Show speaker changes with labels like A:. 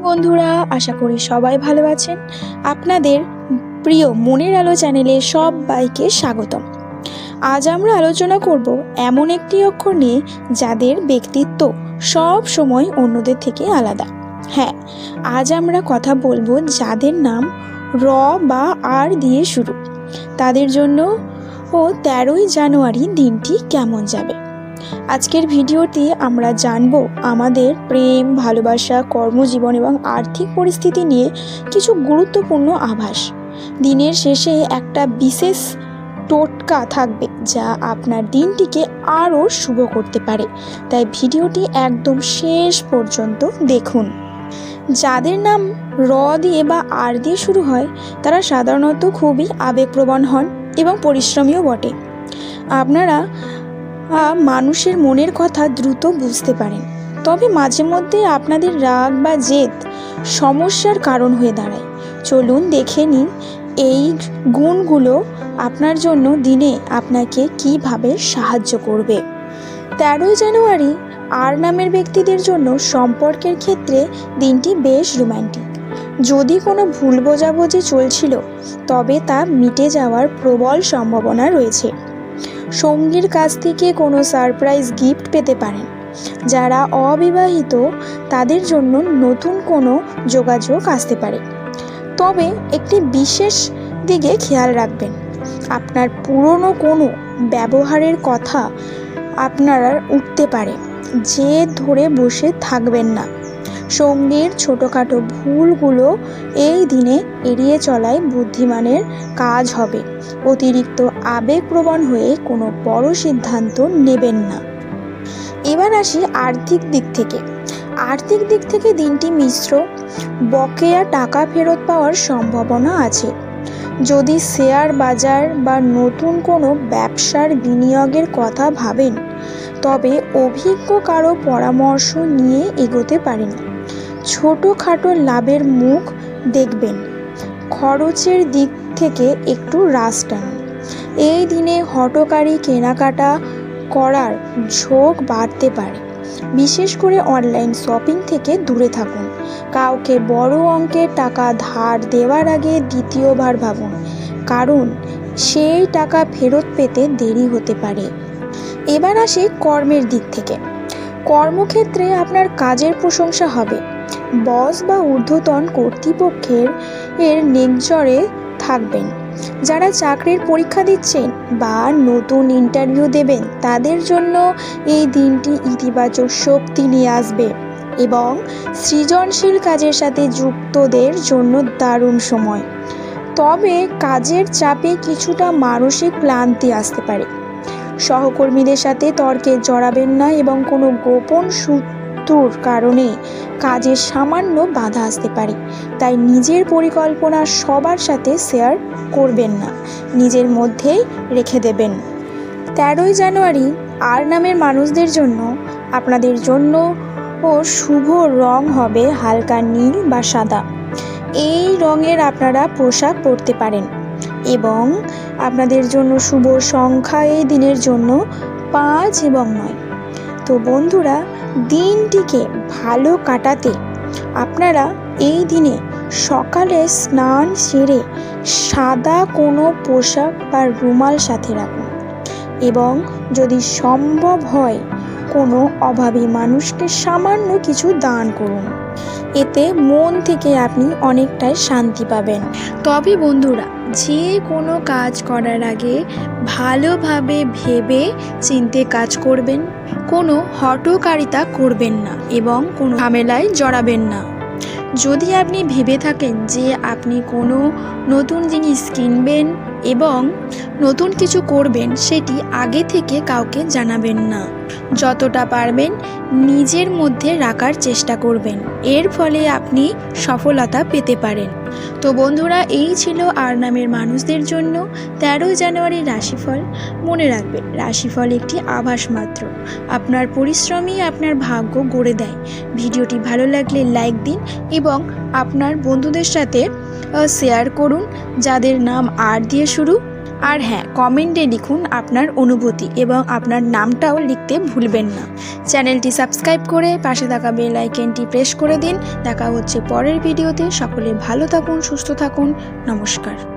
A: বন্ধুরা, আশা করি সবাই ভালো আছেন। আপনাদের প্রিয় মনের আলো চ্যানেলে সবাইকে স্বাগতম। আজ আমরা আলোচনা করব এমন একটি অক্ষর নিয়ে যাদের ব্যক্তিত্ব সব সময় অন্যদের থেকে আলাদা। হ্যাঁ, আজ আমরা কথা বলবো যাদের নাম র বা আর দিয়ে শুরু। তাদের জন্য 13ই জানুয়ারি দিনটি কেমন যাবে। আজকের ভিডিওতে আমরা জানব আমাদের প্রেম, ভালোবাসা, কর্মজীবন এবং আর্থিক পরিস্থিতি নিয়ে কিছু গুরুত্বপূর্ণ আভাস। দিনের শেষে একটা বিশেষ টোটকা থাকবে যা আপনার দিনটিকে আরও শুভ করতে পারে, তাই ভিডিওটি একদম শেষ পর্যন্ত দেখুন। যাদের নাম র দিয়ে বা আর দিয়ে শুরু হয় তারা সাধারণত খুবই আবেগপ্রবণ হন এবং পরিশ্রমীও বটে। আপনারা মানুষের মনের কথা দ্রুত বুঝতে পারেন, তবে মাঝে মধ্যে আপনাদের রাগ বা জেদ সমস্যার কারণ হয়ে দাঁড়ায়। চলুন দেখে নিন এই গুণগুলো আপনার জন্য দিনে আপনাকে কিভাবে সাহায্য করবে। 13ই জানুয়ারি আর নামের ব্যক্তিদের জন্য সম্পর্কের ক্ষেত্রে দিনটি বেশ রোম্যান্টিক। যদি কোনো ভুল বোঝাবুঝি চলছিল তবে তা মিটে যাওয়ার প্রবল সম্ভাবনা রয়েছে। সঙ্গীর কাছ থেকে কোনো সারপ্রাইজ গিফট পেতে পারেন। যারা অবিবাহিত তাদের জন্য নতুন কোনো যোগাযোগ আসতে পারে, তবে একটি বিশেষ দিকে খেয়াল রাখবেন। আপনার পুরনো কোনো ব্যবহারের কথা আপনার উঠতে পারে, জেদ ধরে বসে থাকবেন না। সঙ্গীর ছোটোখাটো ভুলগুলো এই দিনে এড়িয়ে চলাই বুদ্ধিমানের কাজ হবে। অতিরিক্ত আবেগপ্রবণ হয়ে কোনো বড় সিদ্ধান্ত নেবেন না। এবার আসি আর্থিক দিক থেকে দিনটি মিশ্র। বকেয়া টাকা ফেরত পাওয়ার সম্ভাবনা আছে। যদি শেয়ার বাজার বা নতুন কোনো ব্যবসার বিনিয়োগের কথা ভাবেন তবে অভিজ্ঞ কারো পরামর্শ নিয়ে এগোতে পারেন। ছোটোখাটো লাভের মুখ দেখবেন। খরচের দিক থেকে একটু রাশ টানুন। এই দিনে হঠকারী কেনাকাটা করার ঝোঁক বাড়তে পারে। বিশেষ করে অনলাইন শপিং থেকে দূরে থাকুন। কাউকে বড় অঙ্কের টাকা ধার দেওয়ার আগে দ্বিতীয়বার ভাবুন, কারণ সেই টাকা ফেরত পেতে দেরি হতে পারে। এবার আসি কর্মের দিক থেকে। কর্মক্ষেত্রে আপনার কাজের প্রশংসা হবে। বস বা ঊর্ধ্বতন কর্তৃপক্ষের নেকজরে থাকবেন। যারা চাকরির পরীক্ষা দিচ্ছেন বা নতুন ইন্টারভিউ দেবেন তাদের জন্য এই দিনটি ইতিবাচক শক্তি নিয়ে আসবে এবং সৃজনশীল কাজের সাথে যুক্তদের জন্য দারুণ সময়। তবে কাজের চাপে কিছুটা মানসিক ক্লান্তি আসতে পারে। সহকর্মীদের সাথে তর্কে জড়াবেন না এবং কোনো গোপন শত্রুর কারণে কাজে সামান্য বাধা আসতে পারে। তাই নিজের পরিকল্পনা সবার সাথে শেয়ার করবেন না, নিজের মধ্যেই রেখে দেবেন। 13ই জানুয়ারি আর নামের মানুষদের জন্য আপনাদের জন্য শুভ রং হবে হালকা নীল বা সাদা। এই রঙের আপনারা পোশাক পরতে পারেন এবং আপনাদের জন্য শুভ সংখ্যা এই দিনের জন্য 5 এবং 9। তো বন্ধুরা, দিনটিকে ভালো কাটাতে আপনারা এই দিনে সকালে স্নান সেরে সাদা কোনো পোশাক বা রুমাল সাথে রাখুন এবং যদি সম্ভব হয় কোনো অভাবী মানুষকে সামান্য কিছু দান করুন। এতে মন থেকে আপনি অনেকটাই শান্তি পাবেন। তবে বন্ধুরা, যে কোনো কাজ করার আগে ভালোভাবে ভেবে চিন্তে কাজ করবেন। কোনো হঠকারিতা করবেন না এবং কোনো ঝামেলায় জড়াবেন না। যদি আপনি ভেবে থাকেন যে আপনি কোনো নতুন জিনিস কিনবেন এবং নতুন কিছু করবেন, সেটি আগে থেকে কাউকে জানাবেন না। যতটা পারবেন নিজের মধ্যে রাখার চেষ্টা করবেন, এর ফলে আপনি সফলতা পেতে পারেন। তো বন্ধুরা, এই ছিল আর নামের মানুষদের জন্য 13ই জানুয়ারির রাশিফল। মনে রাখবেন, রাশিফল একটি আভাস মাত্র। আপনার পরিশ্রমই আপনার ভাগ্য গড়ে দেয়। ভিডিওটি ভালো লাগলে লাইক দিন এবং আপনার বন্ধুদের সাথে শেয়ার করুন যাদের নাম আর দিয়ে শুরু। আর হ্যাঁ, কমেন্টে লিখুন আপনার অনুভূতি এবং আপনার নামটাও লিখতে ভুলবেন না। চ্যানেলটি সাবস্ক্রাইব করে পাশে থাকা বেল আইকনটি প্রেস করে দিন। দেখা হচ্ছে পরের ভিডিওতে। সকলে ভালো থাকুন, সুস্থ থাকুন। নমস্কার।